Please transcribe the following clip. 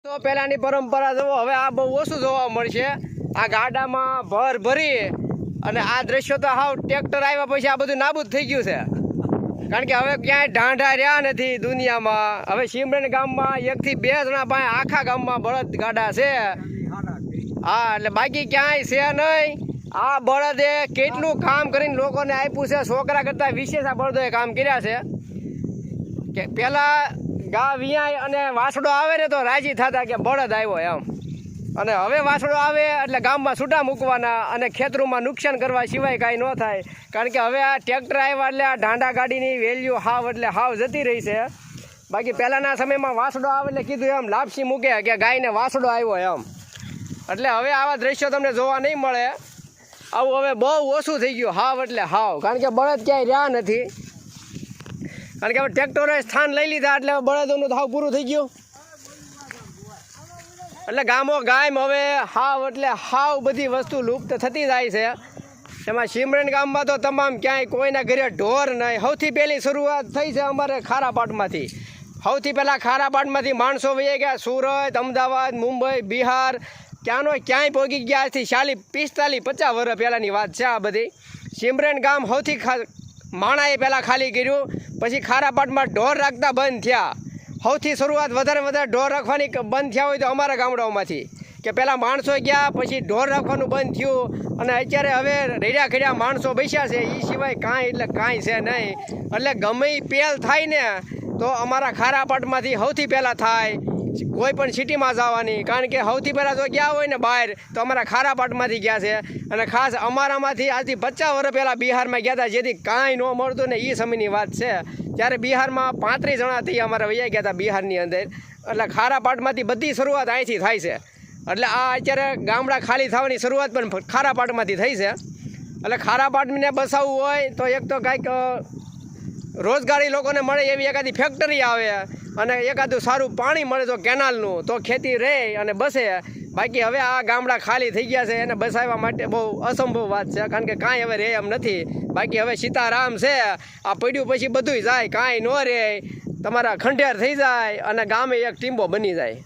તો પહેલાની પરંપરા જુઓ, હવે આ બહુ ઓછું જોવા મળશે। આ ગાડામાં ભર ભરી અને આ દ્રશ્યો તો હાવ ટ્રેક્ટર આવ્યા પછી આ બધું નાબૂદ થઈ ગયું છે। કારણ કે હવે ક્યાંય ઢાંઢા રહ્યા નથી દુનિયામાં। હવે સિમરન ગામમાં 1 થી 2 જણા પાસે આખા ગામમાં બળદ ગાડા છે। હા, એટલે બાકી ક્યાંય છે નહીં। આ બળદે કેટલું કામ કરીને લોકોને આપ્યું છે। છોકરા કરતાં વિશેષ આ બળદોએ કામ કર્યા છે કે પહેલાં ગા વિયાય અને વાસડો આવે ને તો રાજી થતા કે બળદ આવ્યો એમ। અને હવે વાસડો આવે એટલે ગામમાં છૂટા મૂકવાના અને ખેતરોમાં નુકસાન કરવા સિવાય કાંઈ ન થાય। કારણ કે હવે આ ટ્રેક્ટર આવ્યા એટલે આ ઢાંડા ગાડીની વેલ્યુ હાવ એટલે હાવ જતી રહી છે। બાકી પહેલાંના સમયમાં વાસડો આવે એટલે કીધું એમ લાપસી મૂકે કે ગાયને વાસડો આવ્યો એમ। એટલે હવે આવા દ્રશ્યો તમને જોવા નહીં મળે। આવું હવે બહુ ઓછું થઈ ગયું હાવ એટલે હાવ। કારણ કે બળદ ક્યાંય રહ્યા નથી। કારણ કે હવે ટ્રેક્ટરોએ સ્થાન લઈ લીધા એટલે બળદોનું તો હાવ પૂરું થઈ ગયું। એટલે ગામો ગામ હવે હાવ એટલે હાવ બધી વસ્તુ લુપ્ત થતી જાય છે। એમાં સિમરન ગામમાં તો તમામ ક્યાંય કોઈના ઘરે ઢોર નહીં। સૌથી પહેલી શરૂઆત થઈ છે અમારે ખારાપાટમાંથી। સૌથી પહેલાં ખારાપાટમાંથી માણસો વહી ગયા સુરત, અમદાવાદ, મુંબઈ, બિહાર, ક્યાંનો ક્યાંય પહોંચી ગયા। આજથી 40, 45, 50 વર્ષ પહેલાંની વાત છે આ બધી। સિમરન ગામ સૌથી માણાએ પહેલાં ખાલી કર્યું, પછી ખારાપાટમાં ઢોર રાખતા બંધ થયા। સૌથી શરૂઆત વધારે ઢોર રાખવાની બંધ થયા હોય તો અમારા ગામડાઓમાંથી કે પહેલાં માણસો ગયા પછી ઢોર રાખવાનું બંધ થયું। અને અત્યારે હવે રેડિયા ખેડિયા માણસો બેસ્યા છે, એ સિવાય કાંઈ એટલે કાંઈ છે નહીં। એટલે ગમે પહેલ થાય ને તો અમારા ખારાપાટમાંથી સૌથી પહેલાં થાય। કોઈ પણ સિટીમાં જવાની, કારણ કે સૌથી પહેલાં જો ગયા હોય ને બહાર તો અમારા ખારાપાટમાંથી ગયા છે। અને ખાસ અમારામાંથી આજથી 50 વર્ષ પહેલાં બિહારમાં ગયા હતા, જેથી કાંઈ ન મળતું ને એ સમયની વાત છે। ત્યારે બિહારમાં 35 જણાથી અમારા વૈયા ગયા હતા બિહારની અંદર। એટલે ખારાપાટમાંથી બધી શરૂઆત અહીંથી થાય છે। એટલે આ અત્યારે ગામડા ખાલી થવાની શરૂઆત પણ ખારાપાટમાંથી થઈ છે। એટલે ખારાપાટને બસાવવું હોય તો એક તો કાંઈક રોજગારી લોકોને મળે એવી એકાદી ફેક્ટરી આવે અને એકાદું સારું પાણી મળે તો કેનાલનું, તો ખેતી રહે અને બસે। બાકી હવે આ ગામડા ખાલી થઈ ગયા છે, એને બસાવવા માટે બહુ અસંભવ વાત છે। કારણ કે કાંઈ હવે રહે એમ નથી। બાકી હવે સીતારામ છે, આ પડ્યું પછી બધું જાય, કાંઈ ન રહે, તમારા ખંડેર થઈ જાય અને ગામે એક ટીમ્બો બની જાય।